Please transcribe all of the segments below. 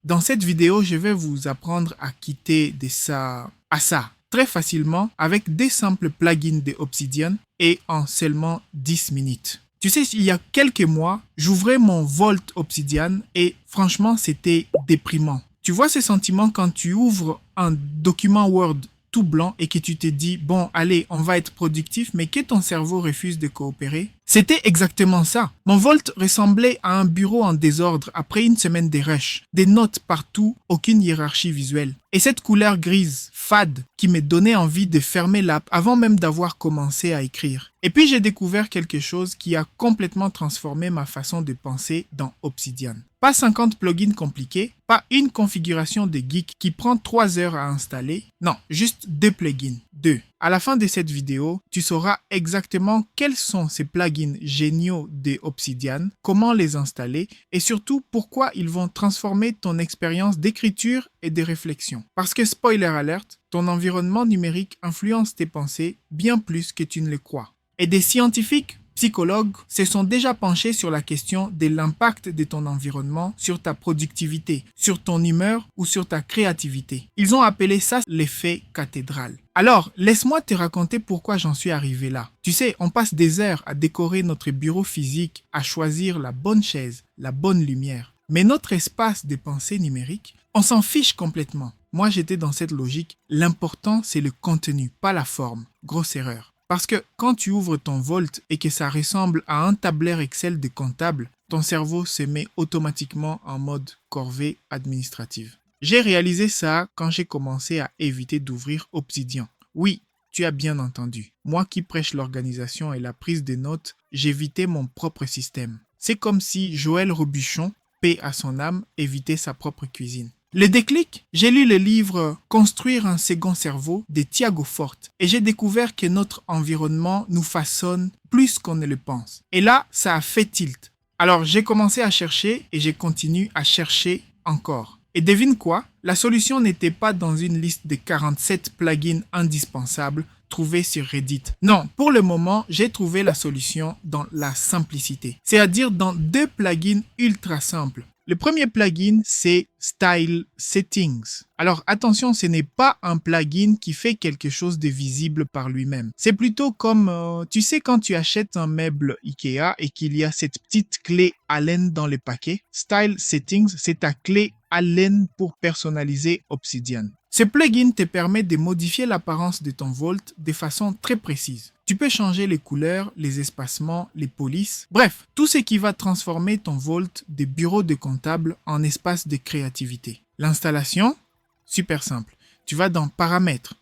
Dans cette vidéo, je vais vous apprendre à quitter de ça à ça très facilement avec des simples plugins de Obsidian et en seulement 10 minutes. Tu sais, il y a quelques mois, j'ouvrais mon Vault Obsidian et franchement, c'était déprimant. Tu vois ce sentiment quand tu ouvres un document Word tout blanc et que tu te dis, bon, allez, on va être productif, mais que ton cerveau refuse de coopérer? C'était exactement ça. Mon Vault ressemblait à un bureau en désordre après une semaine de rush. Des notes partout, aucune hiérarchie visuelle. Et cette couleur grise, fade, qui me donnait envie de fermer l'app avant même d'avoir commencé à écrire. Et puis j'ai découvert quelque chose qui a complètement transformé ma façon de penser dans Obsidian. Pas 50 plugins compliqués, pas une configuration de geek qui prend 3 heures à installer. Non, juste 2 plugins. 2. À la fin de cette vidéo, tu sauras exactement quels sont ces plugins géniaux de Obsidian, comment les installer et surtout pourquoi ils vont transformer ton expérience d'écriture et de réflexion. Parce que spoiler alert, ton environnement numérique influence tes pensées bien plus que tu ne le crois. Et des scientifiques, psychologues se sont déjà penchés sur la question de l'impact de ton environnement sur ta productivité, sur ton humeur ou sur ta créativité. Ils ont appelé ça l'effet cathédrale. Alors, laisse-moi te raconter pourquoi j'en suis arrivé là. Tu sais, on passe des heures à décorer notre bureau physique, à choisir la bonne chaise, la bonne lumière. Mais notre espace de pensée numérique, on s'en fiche complètement. Moi, j'étais dans cette logique. L'important, c'est le contenu, pas la forme. Grosse erreur. Parce que quand tu ouvres ton Vault et que ça ressemble à un tableur Excel de comptable, ton cerveau se met automatiquement en mode corvée administrative. J'ai réalisé ça quand j'ai commencé à éviter d'ouvrir Obsidian. Oui, tu as bien entendu. Moi qui prêche l'organisation et la prise de notes, j'évitais mon propre système. C'est comme si Joël Robuchon, paix à son âme, évitait sa propre cuisine. Le déclic, j'ai lu le livre « Construire un second cerveau » de Tiago Forte et j'ai découvert que notre environnement nous façonne plus qu'on ne le pense. Et là, ça a fait tilt. Alors, j'ai commencé à chercher et j'ai continué à chercher encore. Et devine quoi? La solution n'était pas dans une liste de 47 plugins indispensables trouvés sur Reddit. Non, pour le moment, j'ai trouvé la solution dans la simplicité. C'est-à-dire dans 2 plugins ultra simples. Le premier plugin, c'est Style Settings. Alors attention, ce n'est pas un plugin qui fait quelque chose de visible par lui-même. C'est plutôt comme, tu sais, quand tu achètes un meuble Ikea et qu'il y a cette petite clé Allen dans le paquet. Style Settings, c'est ta clé Allen pour personnaliser Obsidian. Ce plugin te permet de modifier l'apparence de ton Vault de façon très précise. Tu peux changer les couleurs, les espacements, les polices, bref, tout ce qui va transformer ton Vault de bureau de comptable en espace de créativité. L'installation, super simple. Tu vas dans Paramètres,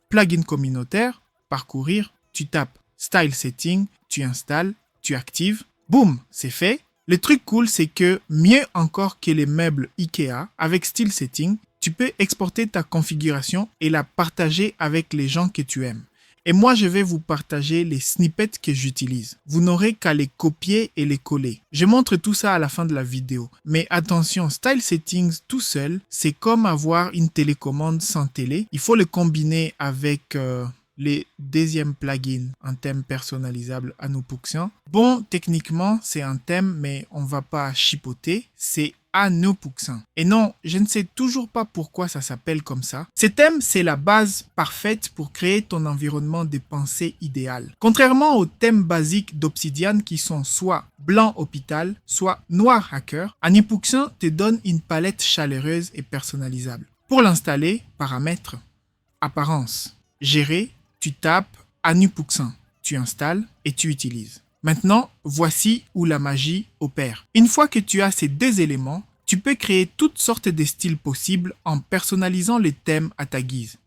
Plugin communautaire, Parcourir, tu tapes Style Setting, tu installes, tu actives, boum, c'est fait. Le truc cool, c'est que mieux encore que les meubles Ikea, avec Style Setting, tu peux exporter ta configuration et la partager avec les gens que tu aimes. Et moi, je vais vous partager les snippets que j'utilise. Vous n'aurez qu'à les copier et les coller. Je montre tout ça à la fin de la vidéo. Mais attention, Style Settings tout seul, c'est comme avoir une télécommande sans télé. Il faut le combiner avec les deuxièmes plugins, un thème personnalisable Anupuxian. Bon, techniquement, c'est un thème, mais on va pas chipoter. C'est Anupuxian. Et non, je ne sais toujours pas pourquoi ça s'appelle comme ça. Ce thème, c'est la base parfaite pour créer ton environnement de pensée idéal. Contrairement aux thèmes basiques d'Obsidian qui sont soit blanc hôpital, soit noir hacker, Anupuxian te donne une palette chaleureuse et personnalisable. Pour l'installer, paramètres, apparence, gérer, tu tapes Anupuxian, tu installes et tu utilises. Maintenant, voici où la magie opère. Une fois que tu as ces 2 éléments, tu peux créer toutes sortes de styles possibles en personnalisant les thèmes à ta guise.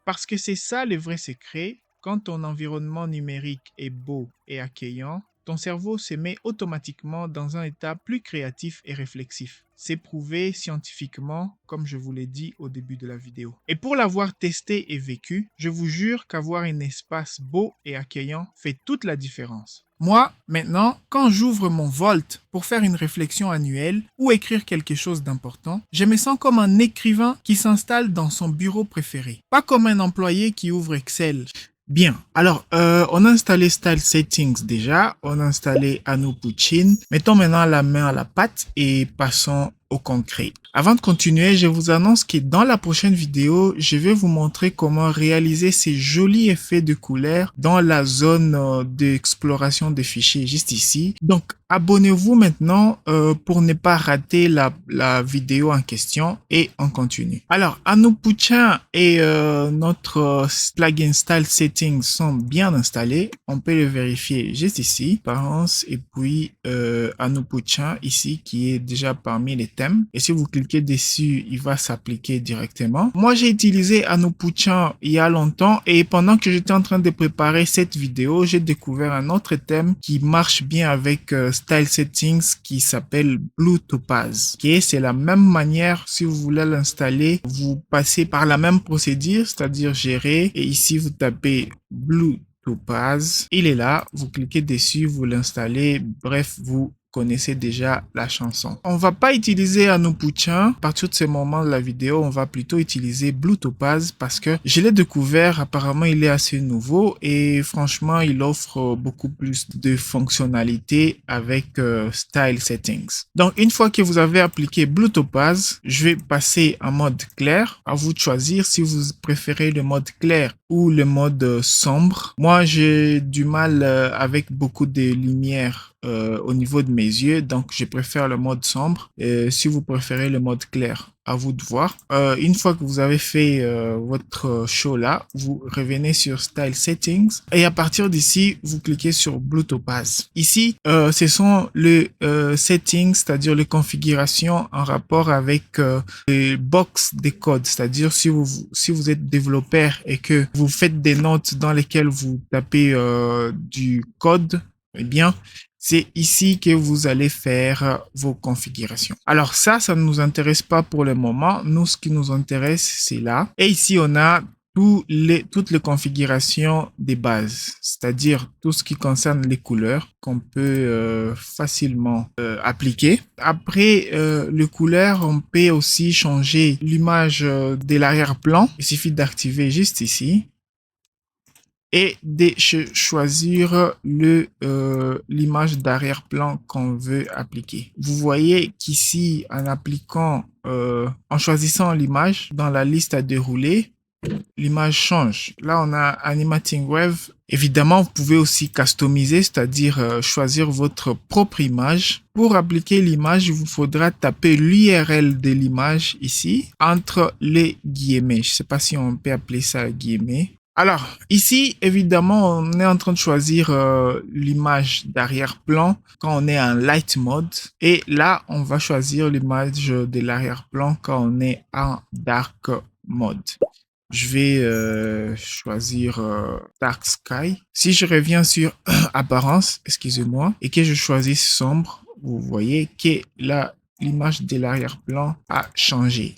Parce que c'est ça le vrai secret, quand ton environnement numérique est beau et accueillant, ton cerveau se met automatiquement dans un état plus créatif et réflexif. C'est prouvé scientifiquement, comme je vous l'ai dit au début de la vidéo. Et pour l'avoir testé et vécu, je vous jure qu'avoir un espace beau et accueillant fait toute la différence. Moi, maintenant, quand j'ouvre mon Vault pour faire une réflexion annuelle ou écrire quelque chose d'important, je me sens comme un écrivain qui s'installe dans son bureau préféré. Pas comme un employé qui ouvre Excel. Bien, alors on a installé Style Settings déjà, on a installé Anupuxian. Mettons maintenant la main à la pâte et passons au concret. Avant de continuer, je vous annonce que dans la prochaine vidéo, je vais vous montrer comment réaliser ces jolis effets de couleurs dans la zone d'exploration des fichiers juste ici. Donc, abonnez-vous maintenant pour ne pas rater la vidéo en question et on continue. Alors, Anupucha et notre plugin Style Settings sont bien installés. On peut le vérifier juste ici. Apparence et puis Anupucha ici qui est déjà parmi les thèmes. Et si vous cliquez dessus, il va s'appliquer directement. Moi, j'ai utilisé Anupucha il y a longtemps et pendant que j'étais en train de préparer cette vidéo, j'ai découvert un autre thème qui marche bien avec Style Settings qui s'appelle Blue Topaz. Ok, c'est la même manière. Si vous voulez l'installer, vous passez par la même procédure, c'est-à-dire gérer et ici vous tapez Blue Topaz. Il est là, vous cliquez dessus, vous l'installez, bref, vous connaissez déjà la chanson. On va pas utiliser Anupucha. À partir de ce moment de la vidéo, on va plutôt utiliser Blue Topaz parce que je l'ai découvert. Apparemment, il est assez nouveau et franchement, il offre beaucoup plus de fonctionnalités avec Style Settings. Donc, une fois que vous avez appliqué Blue Topaz, je vais passer en mode clair. À vous de choisir si vous préférez le mode clair ou le mode sombre. Moi, j'ai du mal avec beaucoup de lumière au niveau de mes yeux, donc je préfère le mode sombre. Si vous préférez le mode clair, à vous de voir. Une fois que vous avez fait votre show là, vous revenez sur Style Settings et à partir d'ici, vous cliquez sur Blue Topaz. Ici, ce sont les settings, c'est-à-dire les configurations en rapport avec les box des codes, c'est-à-dire si vous êtes développeur et que vous faites des notes dans lesquelles vous tapez du code, eh bien, c'est ici que vous allez faire vos configurations. Alors ça ne nous intéresse pas pour le moment. Nous, ce qui nous intéresse, c'est là. Et ici, on a toutes les configurations des bases, c'est-à-dire tout ce qui concerne les couleurs qu'on peut facilement appliquer. Après les couleurs, on peut aussi changer l'image de l'arrière-plan. Il suffit d'activer juste ici et de choisir l'image d'arrière-plan qu'on veut appliquer. Vous voyez qu'ici, en choisissant l'image dans la liste à dérouler, l'image change. Là, on a Animating Wave. Évidemment, vous pouvez aussi customiser, c'est-à-dire choisir votre propre image. Pour appliquer l'image, il vous faudra taper l'URL de l'image ici, entre les guillemets. Je ne sais pas si on peut appeler ça guillemets. Alors, ici, évidemment, on est en train de choisir l'image d'arrière-plan quand on est en light mode. Et là, on va choisir l'image de l'arrière-plan quand on est en dark mode. Je vais choisir Dark Sky. Si je reviens sur apparence, excusez-moi, et que je choisis sombre, vous voyez que là, l'image de l'arrière-plan a changé.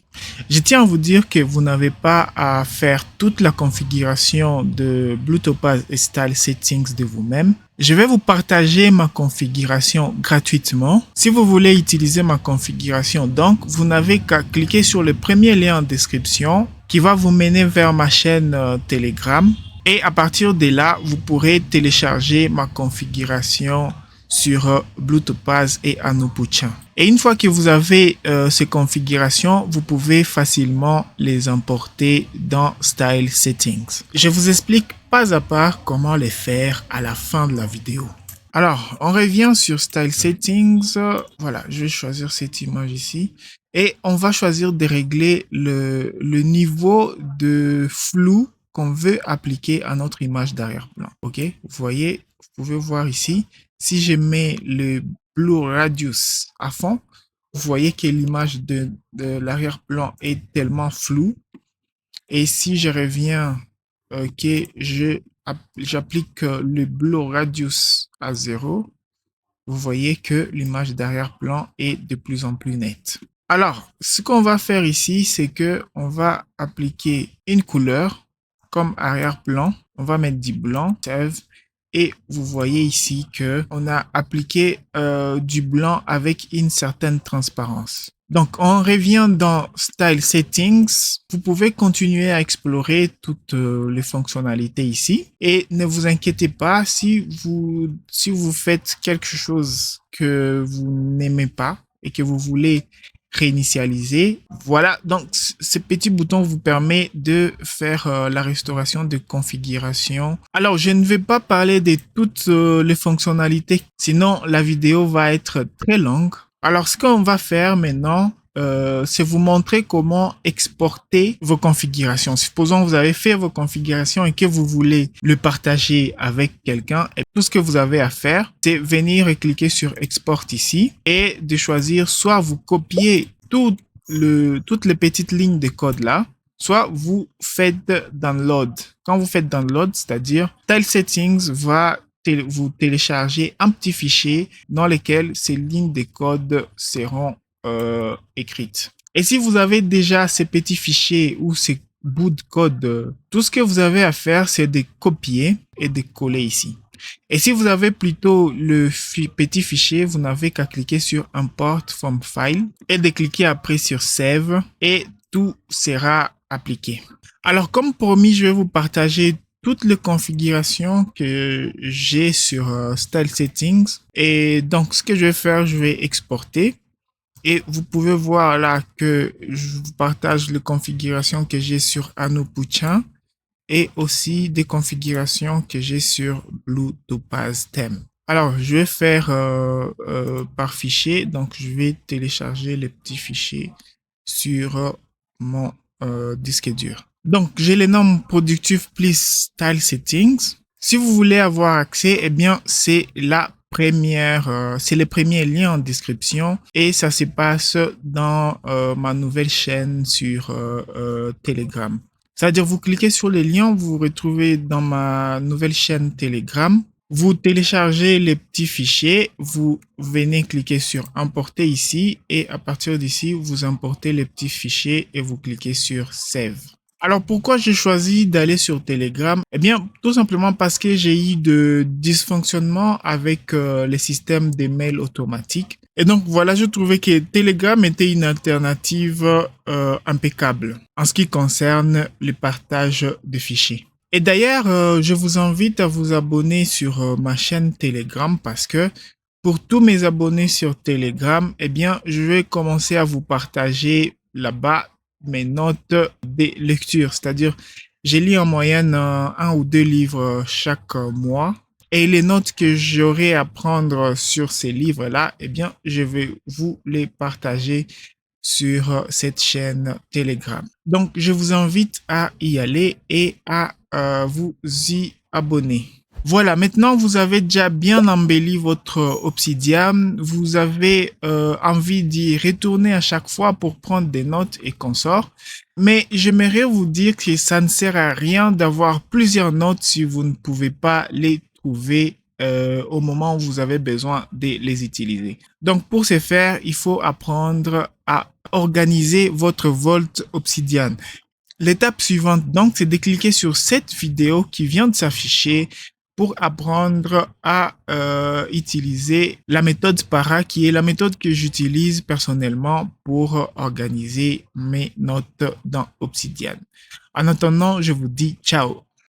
Je tiens à vous dire que vous n'avez pas à faire toute la configuration de Blue Topaz et Style Settings de vous-même. Je vais vous partager ma configuration gratuitement. Si vous voulez utiliser ma configuration, donc, vous n'avez qu'à cliquer sur le premier lien en description qui va vous mener vers ma chaîne Telegram. Et à partir de là, vous pourrez télécharger ma configuration sur Blue Topaz et Anupucha. Et une fois que vous avez ces configurations, vous pouvez facilement les importer dans Style Settings. Je vous explique pas à pas comment les faire à la fin de la vidéo. Alors, on revient sur Style Settings. Voilà, je vais choisir cette image ici. Et on va choisir de régler le niveau de flou qu'on veut appliquer à notre image d'arrière-plan. Ok, vous voyez, vous pouvez voir ici. Si je mets le Blue Radius à fond, vous voyez que l'image de l'arrière-plan est tellement floue. Et si je reviens, que j'applique le Blue Radius à 0, vous voyez que l'image d'arrière-plan est de plus en plus nette. Alors, ce qu'on va faire ici, c'est que on va appliquer une couleur comme arrière-plan. On va mettre du blanc, save. Et vous voyez ici que on a appliqué du blanc avec une certaine transparence. Donc, on revient dans Style Settings. Vous pouvez continuer à explorer toutes les fonctionnalités ici. Et ne vous inquiétez pas si vous faites quelque chose que vous n'aimez pas et que vous voulez réinitialiser. Voilà, donc ce petit bouton vous permet de faire la restauration de configuration. Alors, je ne vais pas parler de toutes les fonctionnalités, sinon la vidéo va être très longue. Alors, ce qu'on va faire maintenant, c'est vous montrer comment exporter vos configurations. Supposons que vous avez fait vos configurations et que vous voulez le partager avec quelqu'un. Et tout ce que vous avez à faire, c'est venir et cliquer sur Export ici et de choisir soit vous copiez toutes les petites lignes de code là, soit vous faites download. Quand vous faites download, c'est-à-dire Style Settings va vous télécharger un petit fichier dans lequel ces lignes de code seront écrites. Et si vous avez déjà ces petits fichiers ou ces bouts de code, tout ce que vous avez à faire, c'est de copier et de coller ici. Et si vous avez plutôt le petit fichier, vous n'avez qu'à cliquer sur Import from File et de cliquer après sur Save et tout sera appliqué. Alors, comme promis, je vais vous partager toutes les configurations que j'ai sur Style Settings. Et donc, ce que je vais faire, je vais exporter. Et vous pouvez voir là que je vous partage les configurations que j'ai sur Anupucha et aussi des configurations que j'ai sur Blue Topaz Theme. Alors, je vais faire par fichier. Donc, je vais télécharger les petits fichiers sur mon disque dur. Donc, j'ai les noms Productive Please Style Settings. Si vous voulez avoir accès, eh bien, c'est c'est les premiers liens en description et ça se passe dans ma nouvelle chaîne sur Telegram. C'est-à-dire, vous cliquez sur les liens, vous vous retrouvez dans ma nouvelle chaîne Telegram. Vous téléchargez les petits fichiers, vous venez cliquer sur importer ici et à partir d'ici, vous importez les petits fichiers et vous cliquez sur Save. Alors, pourquoi j'ai choisi d'aller sur Telegram? Eh bien, tout simplement parce que j'ai eu de dysfonctionnements avec les systèmes de mails automatiques. Et donc, voilà, je trouvais que Telegram était une alternative impeccable en ce qui concerne le partage de fichiers. Et d'ailleurs, je vous invite à vous abonner sur ma chaîne Telegram parce que pour tous mes abonnés sur Telegram, eh bien, je vais commencer à vous partager là-bas mes notes de lecture. C'est-à-dire, j'ai lu en moyenne 1 ou 2 livres chaque mois. Et les notes que j'aurai à prendre sur ces livres-là, eh bien, je vais vous les partager sur cette chaîne Telegram. Donc, je vous invite à y aller et à vous y abonner. Voilà, maintenant vous avez déjà bien embelli votre Obsidian. Vous avez envie d'y retourner à chaque fois pour prendre des notes et consorts. Mais j'aimerais vous dire que ça ne sert à rien d'avoir plusieurs notes si vous ne pouvez pas les trouver au moment où vous avez besoin de les utiliser. Donc pour ce faire, il faut apprendre à organiser votre Vault Obsidian. L'étape suivante, donc, c'est de cliquer sur cette vidéo qui vient de s'afficher pour apprendre à utiliser la méthode Para, qui est la méthode que j'utilise personnellement pour organiser mes notes dans Obsidian. En attendant, je vous dis ciao.